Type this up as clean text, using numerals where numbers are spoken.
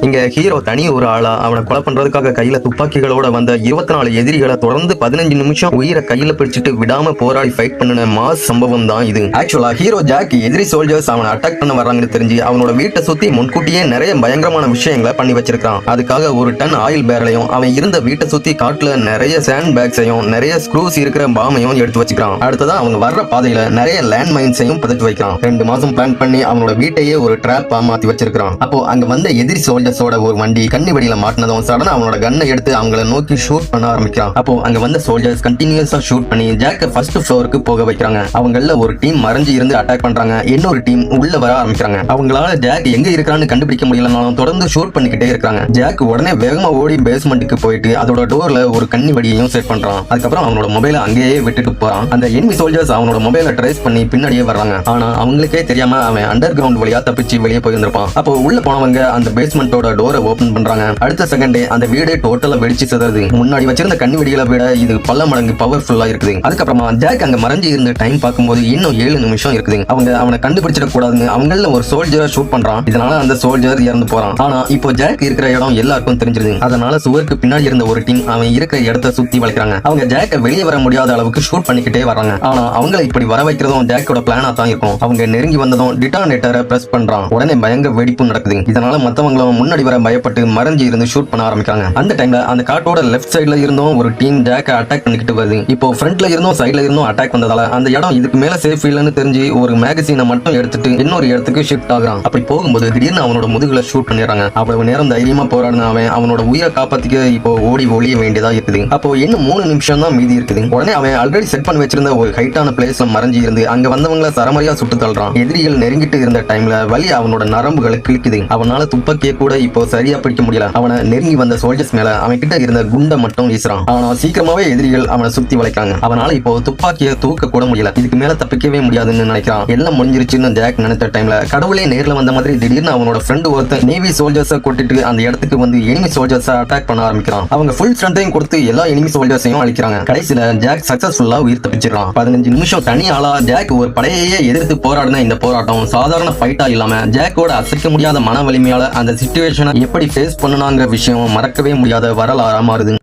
இங்க ஹீரோ தனி ஒரு ஆளா அவனை கொலை பண்றதுக்காக கையில துப்பாக்கிகளோட வந்த 24 எதிரிகளை தொடர்ந்து 15 நிமிஷம் உயிரை கையில பிடிச்சிட்டு விடாம போராடி ஃபைட் பண்ணின மாஸ் சம்பவம் தான் இது. ஆக்சுவலா ஹீரோ ஜாக் எதிரி சோல்ஜர்ஸ் அவனை அட்டாக் பண்ண வர்றாங்கன்னு தெரிஞ்சு அவனோட வீட்டை சுத்தி முன்கூட்டியே நிறைய பயங்கரமான விஷயங்களை பண்ணி வச்சிருக்கான். அதுக்காக ஒரு டன் ஆயில் பேரலையும் அவன் இருந்த வீட்டை சுத்தி காட்டுல நிறைய சாண்ட் பேக்ஸையும் நிறைய ஸ்க்ரூஸ் இருக்கிற பாமையும் எடுத்து வச்சுக்கிறான். அடுத்ததான் அவங்க வர்ற பாதையில நிறைய லேண்ட் மைன்ஸையும் புதைச்சு வைக்கிறான். 2 மாசம் பிளான் பண்ணி அவனோட வீட்டையே ஒரு ட்ராப்பா மாத்தி வச்சிருக்கான். அப்போ அங்க வந்த எதிரி சோல்ஜர்ஸோட ஒரு வண்டி கண்ணி வெடியில மாட்டினதும் சடனா அவனோட கன்னை எடுத்து அவங்கள நோக்கி ஷூட் பண்ண ஆரம்பிக்கிறான். அப்போ அங்க வந்த சோல்ஜர்ஸ் கண்டினியூஸா ஷூட் பண்ணி ஜாக்க ஃபர்ஸ்ட் ஃப்ளோருக்கு போக வைக்கிறாங்க. அவங்கள ஒரு டீம் மறைஞ்சு இருந்து அட்டாக் பண்றாங்க. இன்னொரு டீம் உள்ள வர ஆரம்பிக்கிறாங்க. அவங்களால ஜாக் எங்க இருக்கான்னு கண்டுபிடிக்க முடியலனாலும் தொடர்ந்து ஷூட் பண்ணிக்கிட்டே இருக்காங்க. ஜாக் உடனே வேகமா ஓடி பேஸ்மெண்ட்டுக்கு போயிட்டு அதோட டோர்ல ஒரு கண்ணி வெடியையும் செட் பண்றான். அதுக்கப்புறம் அவனோட மொபைலை அங்கேயே விட்டுட்டு போறான். அந்த எனிமி சோல்ஜர்ஸ் அவனோட மொபைலை ட்ரேஸ் பண்ணி பின்னாடியே வர்றாங்க. ஆனா அவங்களுக்கே தெரியாம அவன் அண்டர் கிரவுண்ட் வழியா தப்பிச்சு வெளியே போயிருந்திருப்பான். அப்போ உள்ள போனவங்க அந்த பேஸ்மெண்டோட டோரை ஓபன் பண்றாங்க. அடுத்த செகண்டே அந்த வீடே டோட்டலா வெடிச்சு சிதறுது. முன்னாடி வச்சிருந்த கண்ணி வெடிகளை விட இது பல மடங்கு பவர்ஃபுல்லா இருக்குது. அதுக்கப்புறமா ஜாக் அங்க மறைஞ்சு இருந்த டைம் பார்க்கும்போது இன்னும் 7 நிமிஷம் இருக்குது. அவங்க அவனை கண்டுபிடிச்சிட கூடாதுன்னு அவங்கள ஒரு சோல்ஜரை ஷூட் பண்றான். இதனால அந்த சோல்ஜர் இறந்து போறான். ஆனா இப்போ ஜாக் இருக்கிற இடம் எல்லாருக்கும் தெரிஞ்சிருது. அதனால சுவருக்கு பின்னாடி இருந்த ஒரு டீம் அவன் இருக்கிற இடத்தை சுத்தி வளைக்கிறாங்க. அவங்க ஜாக்க வெளியே வர முடியாத அளவுக்கு ஷூட் பண்ணிக்கிட்டே வராங்க. ஆனா அவங்களை இப்படி வர வைக்கிறதும் ஜாக்கோட பிளானா தான் இருக்கும். அவங்க நெருங்கி வந்ததும் டிட்டானேட்டரை பிரஸ் பண்றான். உடனே பயங்கர வெடிப்பு நடக்குது. இதனால மத்தவங்களும் முன்னாடி வர பயப்பட்டு மறைஞ்சு இருந்து ஷூட் பண்ண ஆரம்பிக்காங்க. அந்த டைம்ல அந்த காட்டோட லெஃப்ட் சைடுல இருந்தும் ஒரு டீம் ஜாக்க அட்டாக் பண்ணிக்கிட்டு வருது. இப்போ ஃப்ரண்ட்ல இருந்தும் சைடுல இருந்தும் அட்டாக் வந்ததால அந்த இடம் இதுக்கு மேல சேஃப் இல்லன்னு தெரிஞ்சு ஒரு மேகசீனை மட்டும் எடுத்துட்டு இன்னொரு இடத்துக்கு ஷிஃப்ட் ஆகுறான். அப்படி போகும்போது திடீர்னு அவனோட முதுகுல ஷூட் பண்ணிடுறாங்க. அவ்வளவு நேரம் தைரியமா போராடின அவனோட உயிரை காப்பாத்திக்க இப்போ ஓடி ஒளிய வேண்டியதா இருக்குது. அப்போ இன்னும் 3 நிமிஷம் தான் மீதி இருக்குது. உடனே அவன் ஆல்ரெடி செட் பண்ணி வச்சிருந்த ஒரு ஹைட்டான பிளேஸ்ல மறைஞ்சு இருந்து அங்க வந்தவங்கள சரமரியா சுட்டு தள்ளுறான். எதிரிகள் நெருங்கிட்டு இருந்த டைம்ல வலி அவனோட நரம்புகளை கிழிக்குது. அவனால துப்பாக்கியை கூட இப்போ சரியா பிடிக்க முடியல. அவனை நெருங்கி வந்த சோல்ஜர்ஸ் மேல அவன் கிட்ட இருந்த குண்டை மட்டும் வீசுறான். ஆனா சீக்கிரமாவே எதிரிகள் அவனை சுத்தி வளைக்காங்க. அவனால இப்போ துப்பாக்கியை தூக்க கூட முடியல. இதுக்கு மேல தப்பிக்கவே முடியாதுன்னு நினைக்கிறான். எல்லாம் முடிஞ்சிருச்சுன்னு ஜாக் நினைச்ச டைம்ல கடவுளே நேர்ல வந்த மாதிரி திடீர்னு அவனோட ஃப்ரெண்ட் ஒருத்தன் நேவி சோல்ஜர்ஸை கொட்டிட்டு அந்த இடத்துக்கு வந்து எனிமி சோல்ஜர்ஸை அட்டாக் பண்ண ஆரம்பிக்கிறான். அவங்க ஃபுல் ஸ்ட்ரென்த்தையும் கொடுத்து எல்லா எனிமி சோல்ஜர்ஸையும் அழிக்கிறாங்க. கடைசியில ஜாக் சக்சஸ்ஃபுல்லா உயிர் தப்பிச்சிடறான். 15 நிமிஷம் தனி ஆளா ஜாக் ஒரு படையையே எதிர்த்து போராடின இந்த போராட்டம் சாதாரண ஃபைட்டா இல்லாம ஜாக்கோட அசைக்க முடியாத மன வலிமையால அந்த சிச்சுவேஷனை எப்படி ஃபேஸ் பண்ணனாங்கிற விஷயம் மறக்கவே முடியாத வரலாறா மாறுது.